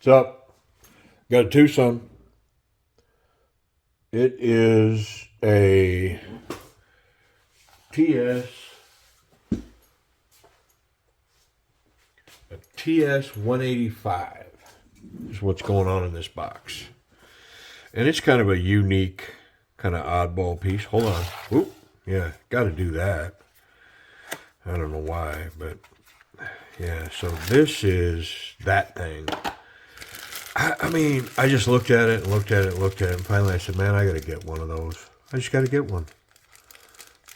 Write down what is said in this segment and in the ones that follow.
What's up? Got a TWOSUN. It is a TS a TS185 is what's going on in this box. And it's kind of a unique, kind of oddball piece. Hold on. Oop. Yeah, got to do that. I don't know why, but yeah. So this is that thing. I mean, I just looked at it and looked at it and looked at it, and finally I said, man, I got to get one of those. I just got to get one.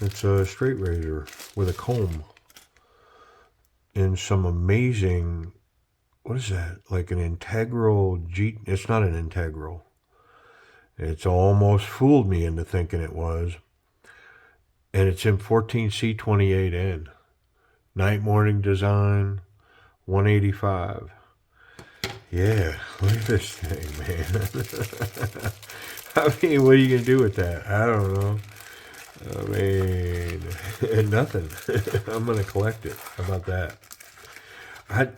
It's a straight razor with a comb in some amazing, what is that? Like an integral G, it's not an integral. It's almost fooled me into thinking it was. And it's in 14C28N. Night morning design, 185. Yeah, look at this thing, man. I mean, what are you going to do with that? I don't know. I mean, nothing. I'm going to collect it. How about that? I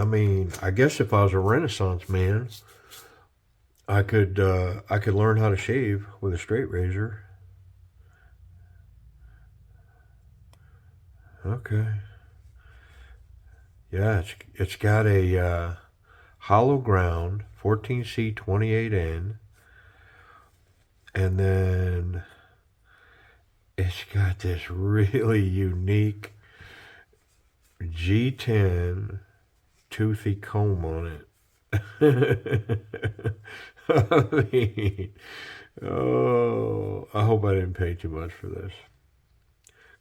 mean, I guess if I was a Renaissance man, I could learn how to shave with a straight razor. Okay. Yeah, it's got a hollow ground, 14C28N, and then it's got this really unique G10 toothy comb on it. I mean, oh, I hope I didn't pay too much for this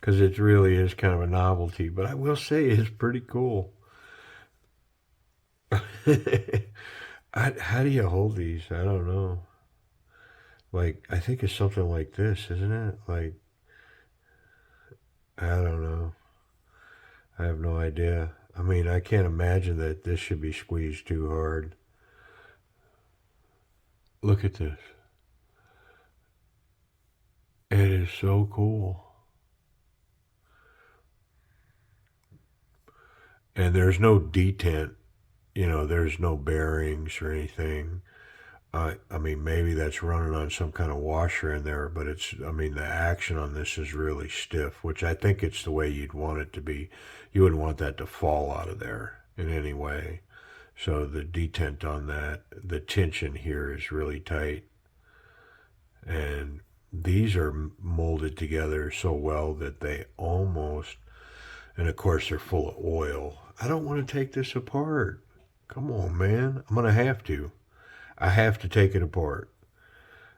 because it really is kind of a novelty. But I will say it's pretty cool. How do you hold these? I don't know. Like, I think it's something like this, isn't it? Like, I don't know. I have no idea. I mean, I can't imagine that this should be squeezed too hard. Look at this. It is so cool. And there's no detent, there's no bearings or anything. I mean, maybe that's running on some kind of washer in there, but I mean, the action on this is really stiff, which I think it's the way you'd want it to be. You wouldn't want that to fall out of there in any way. So the detent on that, the tension here is really tight. And these are molded together so well that they almost, and of course, they're full of oil. I don't want to take this apart. Come on, man. I'm going to have to. I have to take it apart.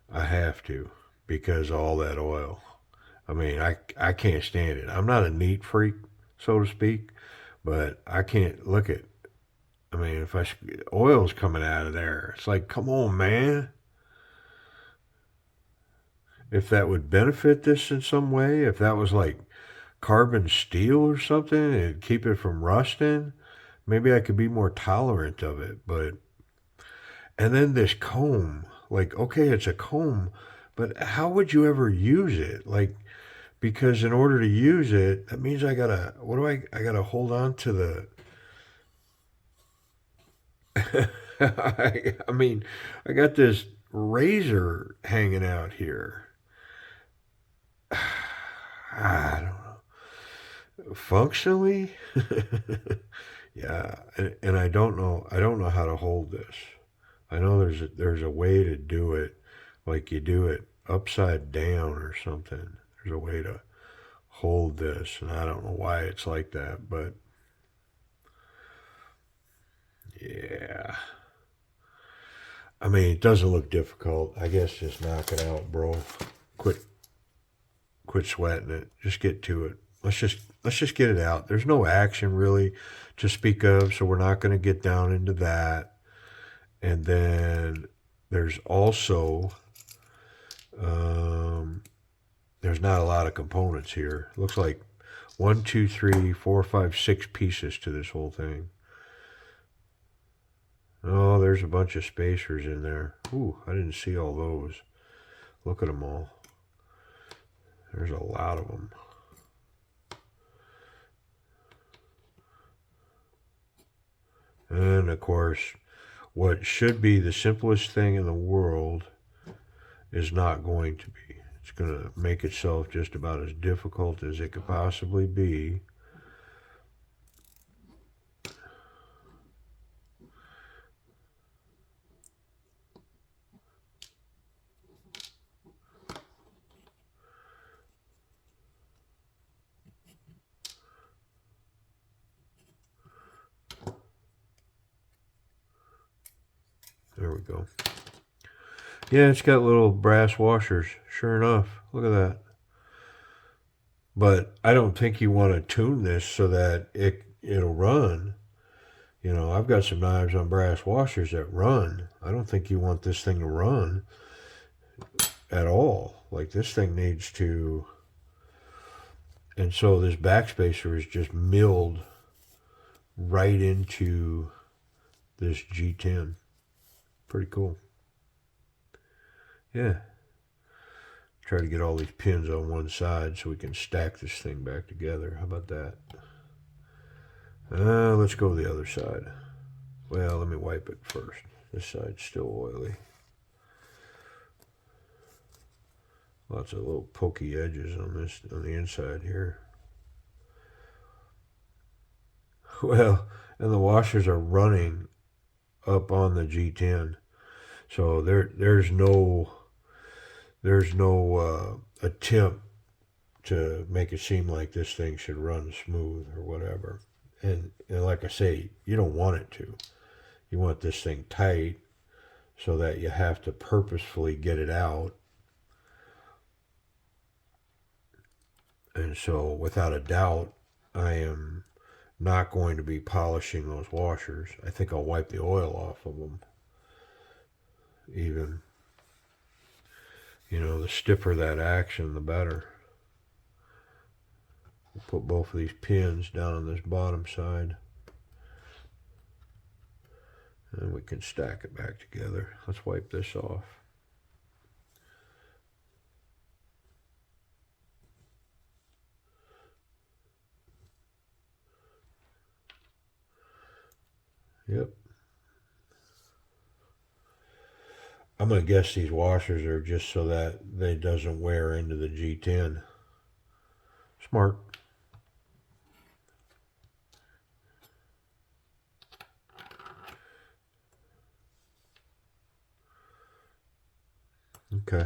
I have to because of all that oil. I mean, I can't stand it. I'm not a neat freak, so to speak, but I can't look at. I mean, if oil's coming out of there, it's like, come on, man. If that would benefit this in some way, if that was like carbon steel or something and keep it from rusting, maybe I could be more tolerant of it. But and then this comb, like, okay, it's a comb, but how would you ever use it? Like, because in order to use it, that means what do I gotta hold on to the, I mean, I got this razor hanging out here. I don't know. Functionally, yeah, and I don't know how to hold this. I know there's a way to do it, like you do it upside down or something. There's a way to hold this, and I don't know why it's like that, but yeah. I mean, it doesn't look difficult. I guess just knock it out, bro. Quit, quit sweating it. Just get to it. Let's just get it out. There's no action really to speak of, so we're not going to get down into that. And then there's also um, there's not a lot of components here. It looks like one, two, three, four, five, six pieces to this whole thing. Oh, there's a bunch of spacers in there. Ooh, I didn't see all those. Look at them all. There's a lot of them. And of course, what should be the simplest thing in the world is not going to be. It's going to make itself just about as difficult as it could possibly be. There we go. Yeah, it's got little brass washers. Sure enough. Look at that. But I don't think you want to tune this so that it'll run. You know, I've got some knives on brass washers that run. I don't think you want this thing to run at all. Like, this thing needs to... And so this backspacer is just milled right into this G10. Pretty cool. Yeah. Try to get all these pins on one side so we can stack this thing back together. How about that? Let's go to the other side. Well, let me wipe it first. This side's still oily. Lots of little pokey edges on this, on the inside here. Well, and the washers are running up on the G10, so there's no attempt to make it seem like this thing should run smooth or whatever. And like I say, you don't want it to. You want this thing tight so that you have to purposefully get it out. And so, without a doubt, I am not going to be polishing those washers. I think I'll wipe the oil off of them. Even, you know, the stiffer that action, the better. We'll put both of these pins down on this bottom side. And we can stack it back together. Let's wipe this off. Yep. I'm going to guess these washers are just so that they doesn't wear into the G10. Smart. Okay.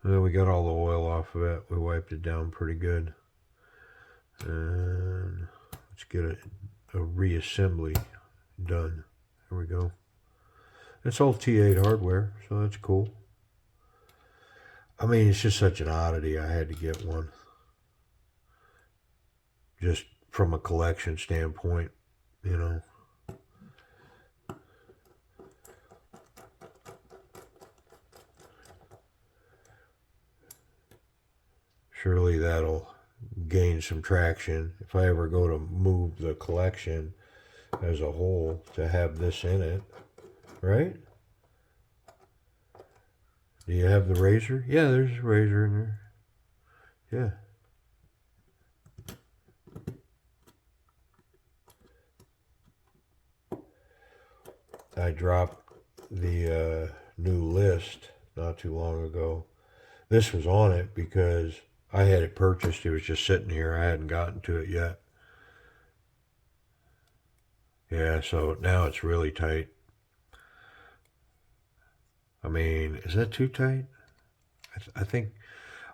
Well, we got all the oil off of it. We wiped it down pretty good. And let's get a reassembly done. There we go. It's all T8 hardware, so that's cool. I mean, it's just such an oddity. I had to get one. Just from a collection standpoint, you know. Surely that'll gain some traction. If I ever go to move the collection as a whole, to have this in it, right? Do you have the razor? Yeah, there's a razor in there. Yeah. I dropped the new list not too long ago. This was on it because I had it purchased. It was just sitting here. I hadn't gotten to it yet. Yeah, so now it's really tight. I mean, is that too tight? I think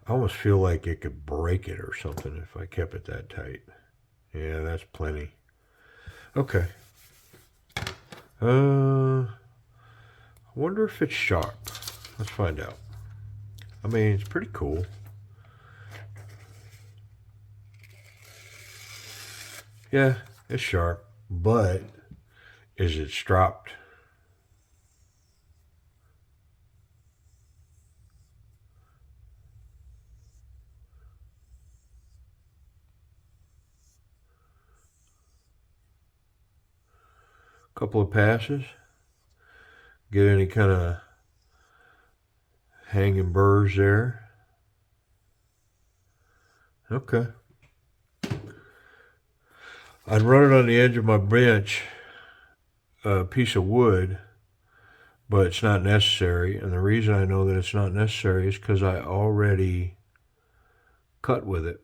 I almost feel like it could break it or something if I kept it that tight. Yeah, that's plenty. Okay. I wonder if it's sharp. Let's find out. I mean, it's pretty cool. Yeah, it's sharp, but is it stropped? Couple of passes. Get any kind of hanging burrs there. Okay. I'd run it on the edge of my bench a piece of wood, but it's not necessary. And the reason I know that it's not necessary is because I already cut with it.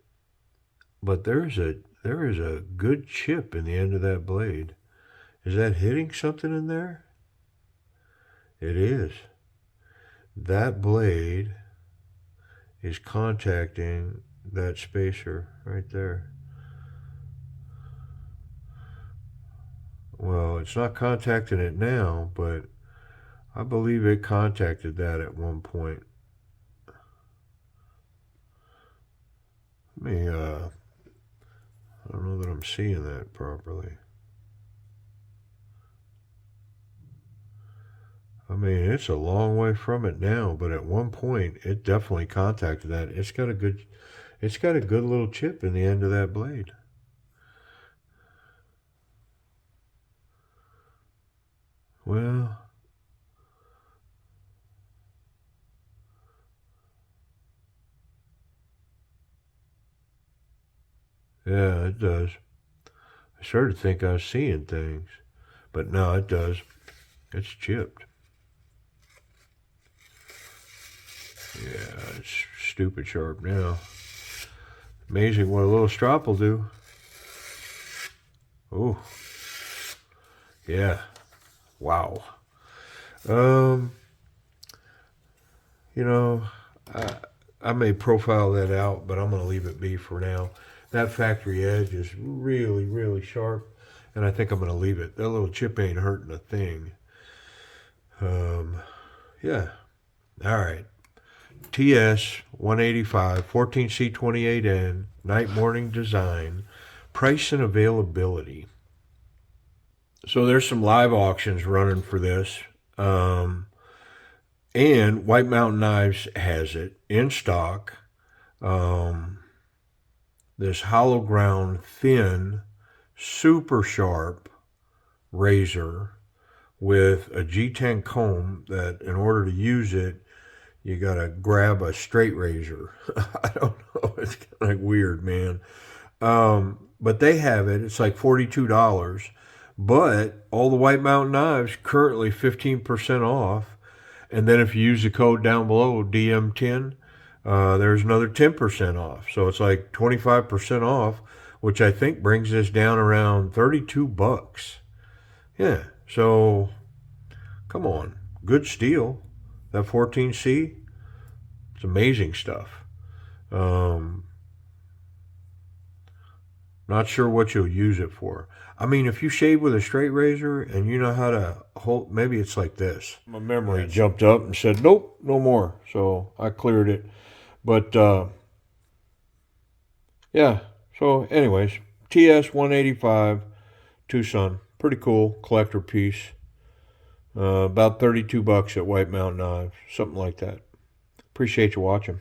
But there is a good chip in the end of that blade. Is that hitting something in there? It is. That blade is contacting that spacer right there. Well, it's not contacting it now, but I believe it contacted that at one point. Let me, I don't know that I'm seeing that properly. I mean, it's a long way from it now, but at one point it definitely contacted that. It's got a good little chip in the end of that blade. Well, yeah, it does. I started to think I was seeing things, but no, it does. It's chipped. Yeah, it's stupid sharp now. Amazing what a little strop will do. Oh, yeah. Wow. Um, you know, I may profile that out, but I'm going to leave it be for now. That factory edge is really, really sharp, and I think I'm going to leave it. That little chip ain't hurting a thing. Yeah. All right. TS185, 14C28N, night morning design, price and availability. So there's some live auctions running for this. And White Mountain Knives has it in stock. This hollow ground, thin, super sharp razor with a G10 comb that in order to use it, you gotta grab a straight razor. I don't know. It's kind of weird, man. But they have it. It's like $42. But all the White Mountain Knives currently 15% off. And then if you use the code down below, DM10, there's another 10% off. So it's like 25% off, which I think brings this down around $32. Yeah. So come on. Good steal. That 14C, it's amazing stuff. Not sure what you'll use it for. I mean, if you shave with a straight razor and you know how to hold, maybe it's like this. My memory jumped up and said, nope, no more. So I cleared it. But, yeah. So anyways, TS185 TWOSUN. Pretty cool collector piece. About $32 at White Mountain Knives. Something like that. Appreciate you watching.